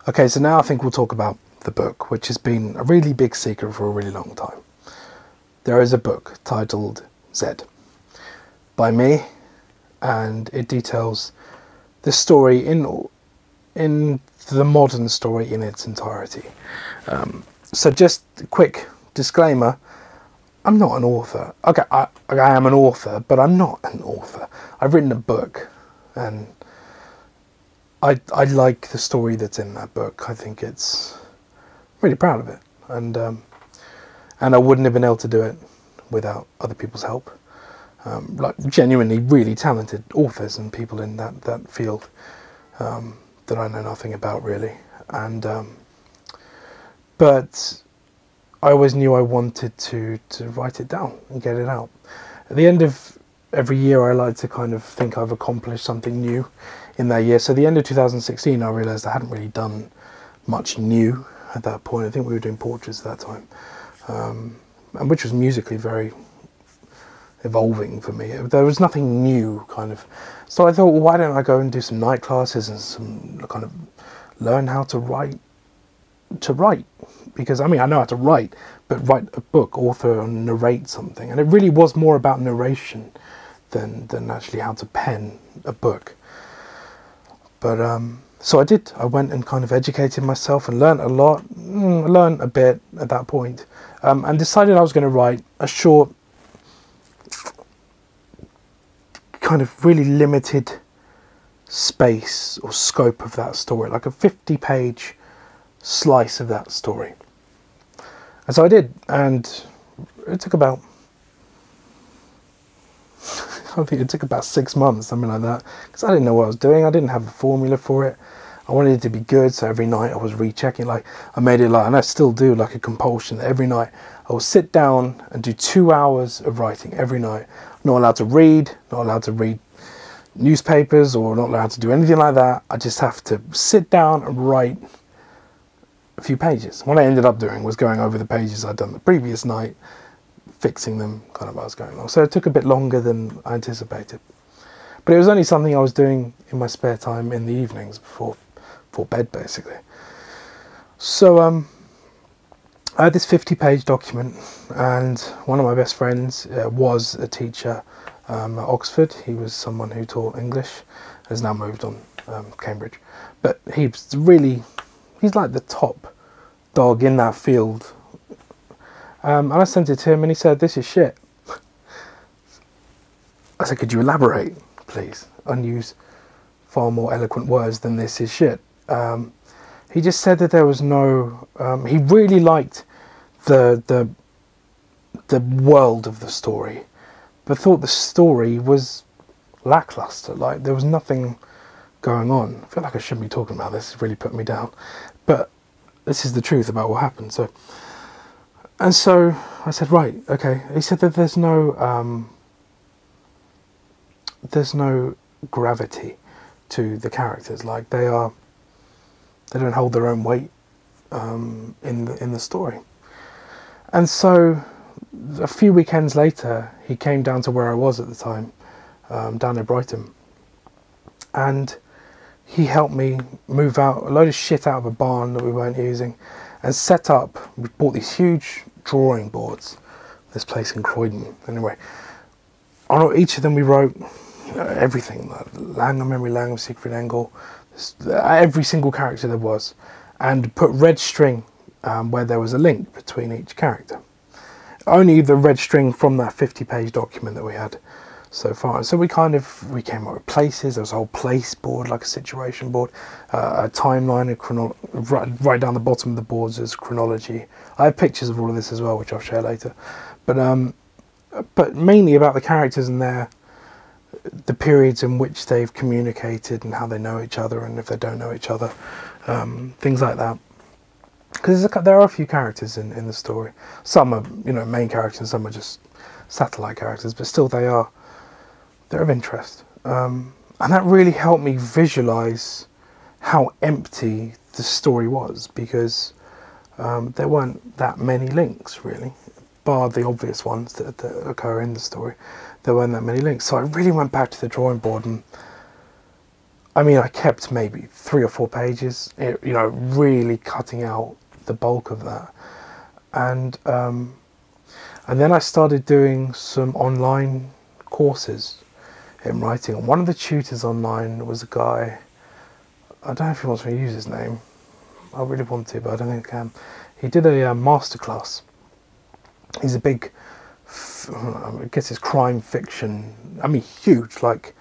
Okay, so now I think we'll talk about the book, which has been a really big secret for a really long time. There is a book titled Z by me, and it details the story in the modern story in its entirety. So just a quick disclaimer, I'm not an author. Okay, I am an author, but I'm not an author. I've written a book, and I like the story that's in that book. I think it's really proud of it, and I wouldn't have been able to do it without other people's help. Like genuinely really talented authors and people in that field that I know nothing about really. And but I always knew I wanted to write it down and get it out. At the end of every year, I like to kind of think I've accomplished something new in that year. So the end of 2016, I realised I hadn't really done much new at that point. I think we were doing portraits at that time, and which was musically very evolving for me. There was nothing new, kind of. So I thought, well, why don't I go and do some night classes and some kind of learn how to write. Because I mean, I know how to write, but write a book, author and narrate something. And it really was more about narration than actually how to pen a book. But so I did. I went and kind of educated myself and learned a lot, learned a bit at that point, and decided I was going to write a short, kind of really limited space or scope of that story, like a 50-page slice of that story. And so I did, and it took about, I think it took about 6 months, something like that, because I didn't know what I was doing. I didn't have a formula for it. I wanted it to be good, so every night I was rechecking. Like I made it like, and I still do, like a compulsion. Every night I will sit down and do 2 hours of writing every night. Not allowed to read, not allowed to read newspapers, or not allowed to do anything like that. I just have to sit down and write a few pages. What I ended up doing was going over the pages I'd done the previous night, fixing them kind of as I was going along. So it took a bit longer than I anticipated. But it was only something I was doing in my spare time in the evenings before bed, basically. So I had this 50-page document, and one of my best friends was a teacher at Oxford. He was someone who taught English, has now moved on Cambridge. But he's like the top dog in that field. And I sent it to him, and he said, "This is shit." I said, "Could you elaborate, please, and use far more eloquent words than 'this is shit'?" He just said that there was no. He really liked the world of the story, but thought the story was lackluster. Like there was nothing going on. I feel like I shouldn't be talking about this. It's really put me down, but this is the truth about what happened. So I said, right, okay. He said that there's no gravity to the characters. Like they don't hold their own weight in the story. And so a few weekends later, he came down to where I was at the time, down in Brighton, and he helped me move out a load of shit out of a barn that we weren't using, and set up. We bought these huge drawing boards. This place in Croydon, anyway. On each of them, we wrote everything: Langham, Memory Langham, Siegfried Engel, every single character there was, and put red string where there was a link between each character. Only the red string from that 50-page document that we had so far. So we came up with places. There was a whole place board, like a situation board, a timeline, right down the bottom of the boards is chronology. I have pictures of all of this as well, which I'll share later. But mainly about the characters and the periods in which they've communicated and how they know each other, and if they don't know each other, things like that. Because there are a few characters in the story. Some are main characters, some are just satellite characters, but still they're of interest. And that really helped me visualize how empty the story was, because there weren't that many links really, bar the obvious ones that occur in the story. There weren't that many links. So I really went back to the drawing board, and I mean, I kept maybe 3 or 4 pages, you know, really cutting out the bulk of that. And then I started doing some online courses in writing. And one of the tutors online was a guy, I don't know if he wants me to use his name. I really want to, but I don't think I can. He did a masterclass. He's a big, I guess it's crime fiction, I mean huge, like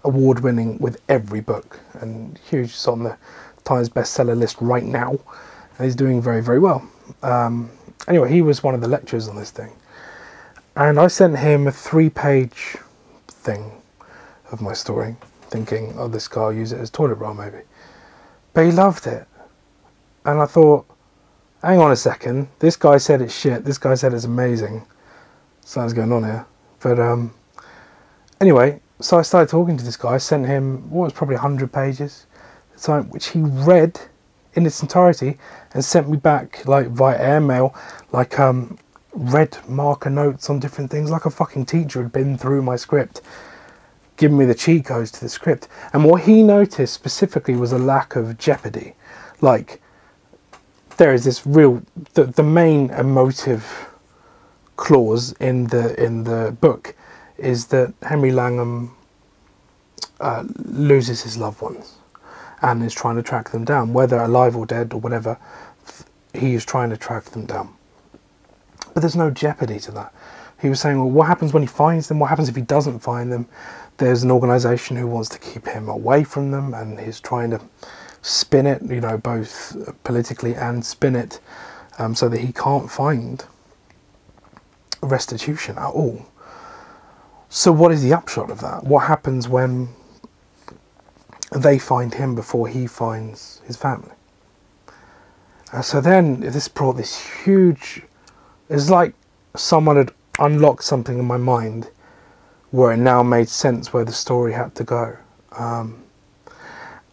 award-winning with every book, and huge. It's on the Times bestseller list right now, and he's doing very, very well. Anyway, he was one of the lecturers on this thing, and I sent him a 3-page thing of my story, thinking, oh, this guy will use it as toilet roll maybe. But he loved it, and I thought, hang on a second, this guy said it's shit, this guy said it's amazing, something's going on here. But anyway, so I started talking to this guy. I sent him what was probably 100 pages at the time, which he read in its entirety and sent me back like via airmail, like red marker notes on different things, like a fucking teacher had been through my script, giving me the cheat codes to the script. And what he noticed specifically was a lack of jeopardy. Like, there is this real, the main emotive clause in the book is that Henry Langham loses his loved ones and is trying to track them down, whether alive or dead or whatever. He is trying to track them down, but there's no jeopardy to that. He was saying, well, what happens when he finds them? What happens if he doesn't find them? There's an organisation who wants to keep him away from them, and he's trying to spin it, you know, both politically and spin it so that he can't find restitution at all. So what is the upshot of that? What happens when they find him before he finds his family? So then this brought this huge, it's like someone had unlocked something in my mind where it now made sense where the story had to go.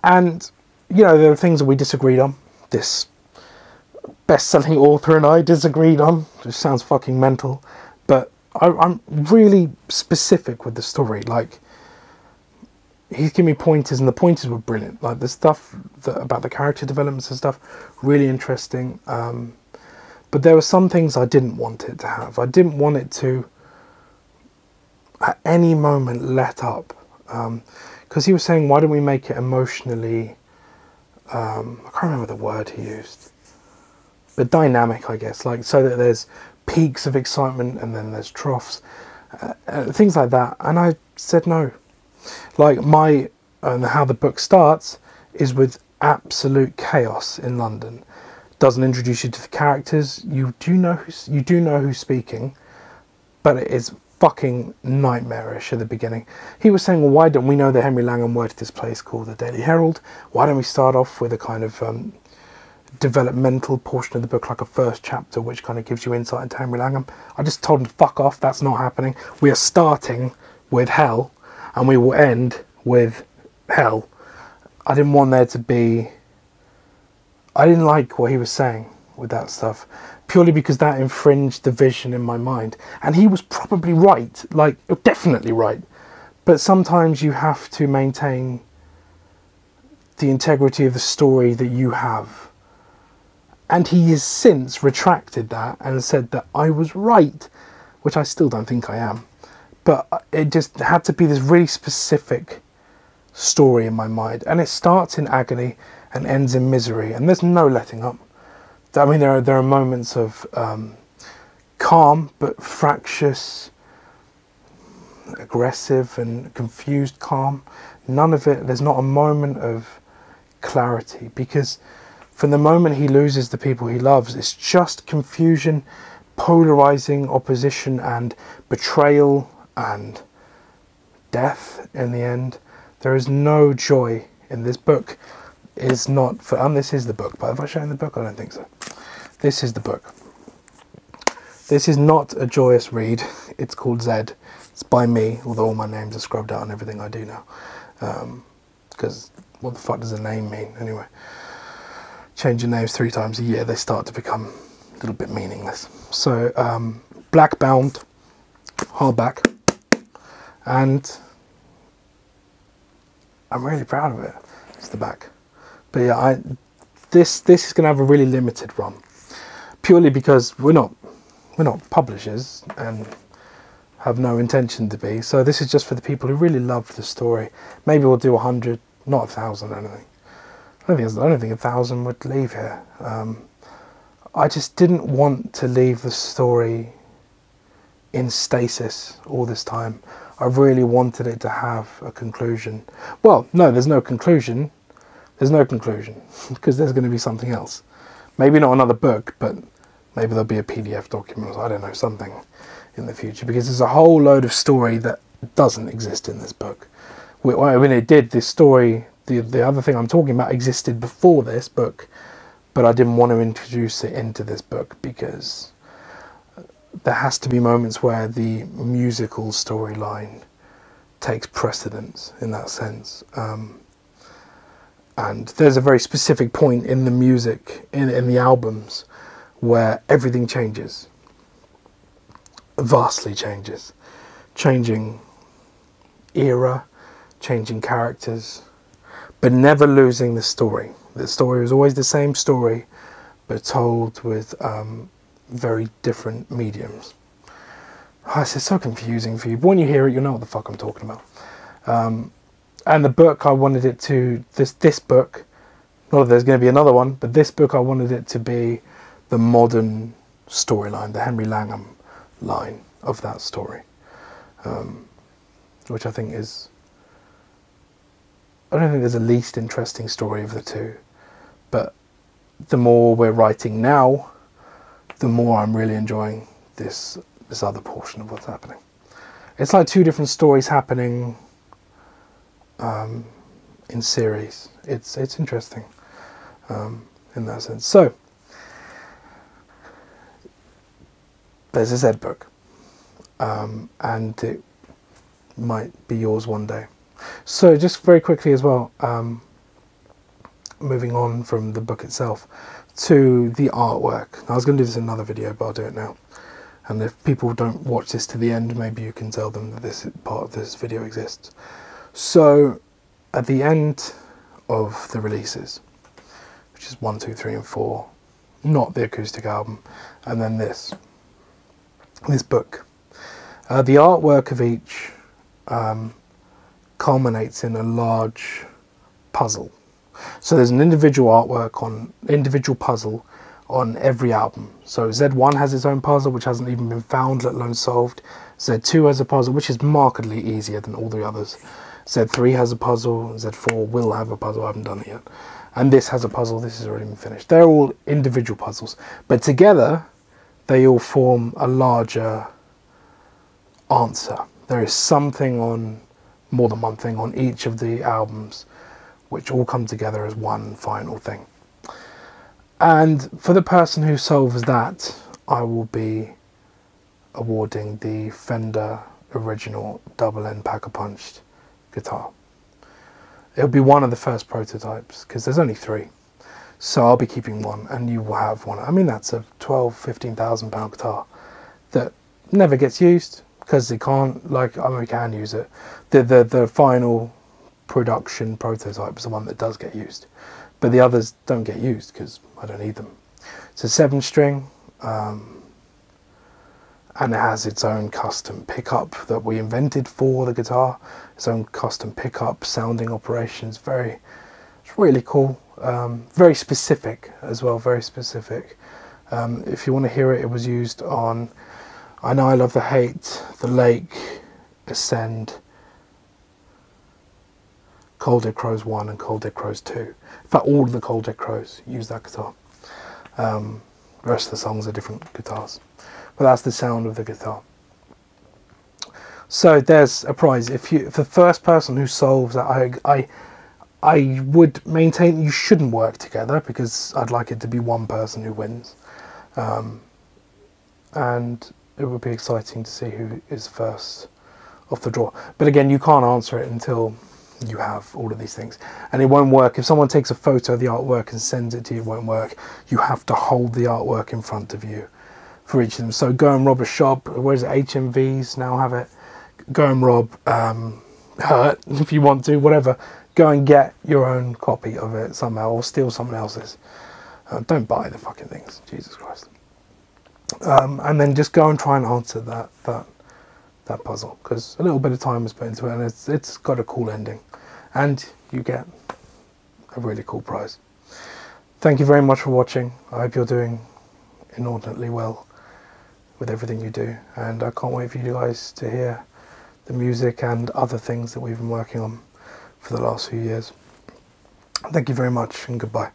And you know, there are things that we disagreed on. This best-selling author and I disagreed on, which sounds fucking mental, but I'm really specific with the story. Like, he's giving me pointers, and the pointers were brilliant. Like, the stuff about the character developments and stuff, really interesting. But there were some things I didn't want it to have. I didn't want it to, at any moment, let up. Because he was saying, why don't we make it emotionally, I can't remember the word he used, but dynamic, I guess, like, so that there's peaks of excitement and then there's troughs, things like that. And I said no. Like, how the book starts is with absolute chaos in London. Doesn't introduce you to the characters. You do know who's speaking, but it is fucking nightmarish at the beginning. He was saying, well, why don't we know that Henry Langham worked at this place called the Daily Herald? Why don't we start off with a kind of developmental portion of the book, like a first chapter, which kind of gives you insight into Henry Langham? I just told him to fuck off. That's not happening. We are starting with hell, and we will end with hell. I didn't want there to be, I didn't like what he was saying with that stuff, purely because that infringed the vision in my mind. And he was probably right, like, definitely right. But sometimes you have to maintain the integrity of the story that you have. And he has since retracted that and said that I was right, which I still don't think I am. But it just had to be this really specific story in my mind. And it starts in agony and ends in misery. And there's no letting up. I mean, there are moments of calm, but fractious, aggressive and confused calm. None of it, there's not a moment of clarity. Because from the moment he loses the people he loves, it's just confusion, polarizing opposition and betrayal and death in the end. There is no joy in this book. Is not for, and this is the book, but have I shown the book? I don't think so. This is the book. This is not a joyous read. It's called Z. It's by me, although all my names are scrubbed out and everything I do now. Because what the fuck does a name mean anyway? Change your names 3 times a year, they start to become a little bit meaningless. So black bound, hardback, and I'm really proud of it. It's the back. But yeah, this is going to have a really limited run, purely because we're not publishers and have no intention to be. So this is just for the people who really love the story. Maybe we'll do 100, not 1,000. I don't think. I don't think 1,000 would leave here. I just didn't want to leave the story in stasis all this time. I really wanted it to have a conclusion. Well, no, there's no conclusion. There's no conclusion because there's going to be something else. Maybe not another book, but maybe there'll be a PDF document, I don't know, something in the future, because there's a whole load of story that doesn't exist in this book. When it did, this story, the other thing I'm talking about, existed before this book, but I didn't want to introduce it into this book because there has to be moments where the musical storyline takes precedence in that sense. And there's a very specific point in the music, in the albums, where everything changes. Vastly changes. Changing era, changing characters, but never losing the story. The story was always the same story, but told with very different mediums. Oh, this is so confusing for you, but when you hear it, you'll know what the fuck I'm talking about. And the book, I wanted it to, this book, not that there's going to be another one, but this book I wanted it to be the modern storyline, the Henry Langham line of that story. Which I think is, I don't think there's the least interesting story of the two, but the more we're writing now, the more I'm really enjoying this other portion of what's happening. It's like two different stories happening in series. It's interesting in that sense. So there's a Z.Book, and it might be yours one day. So just very quickly as well, moving on from the book itself to the artwork. I was going to do this in another video, but I'll do it now. And if people don't watch this to the end, maybe you can tell them that this part of this video exists. So at the end of the releases, which is 1, 2, 3 and 4, not the acoustic album, and then this book, the artwork of each culminates in a large puzzle. So there's an individual puzzle on every album. So Z1 has its own puzzle, which hasn't even been found, let alone solved. Z2 has a puzzle, which is markedly easier than all the others. Z3 has a puzzle, Z4 will have a puzzle, I haven't done it yet. And this has a puzzle, this has already been finished. They're all individual puzzles, but together they all form a larger answer. There is something on, more than one thing on each of the albums, which all come together as one final thing. And for the person who solves that, I will be awarding the Fender original double end pack-a-punched guitar. It'll be one of the first prototypes, because there's only 3. So I'll be keeping one, and you will have one. I mean, that's a £12,000–15,000 guitar that never gets used, because it can't, like, I mean, we can use it. The final production prototype is the one that does get used, but the others don't get used because I don't need them. It's a 7-string, and it has its own custom pickup that we invented for the guitar, its own custom pickup, sounding operations. It's really cool, very specific as well, very specific. If you want to hear it, it was used on I Know I Love the Hate, The Lake, Ascend, Cold Dead Crows 1 and Cold Dead Crows 2. In fact, all of the Cold Dead Crows use that guitar. The rest of the songs are different guitars, but that's the sound of the guitar. So there's a prize. If the first person who solves that, I would maintain you shouldn't work together, because I'd like it to be one person who wins, and it would be exciting to see who is first off the draw. But again, you can't answer it until you have all of these things, and it won't work if someone takes a photo of the artwork and sends it to you. It won't work. You have to hold the artwork in front of you for each of them. So go and rob a shop. Where is it? HMVs now have it. Go and rob Hurt if you want to, whatever. go and get your own copy of it somehow, or steal someone else's. Don't buy the fucking things, Jesus Christ. And then just go and try and answer that puzzle, because a little bit of time is put into it, and it's got a cool ending, and you get a really cool prize. Thank you very much for watching. I hope you're doing inordinately well with everything you do, and I can't wait for you guys to hear the music and other things that we've been working on for the last few years. Thank you very much, and goodbye.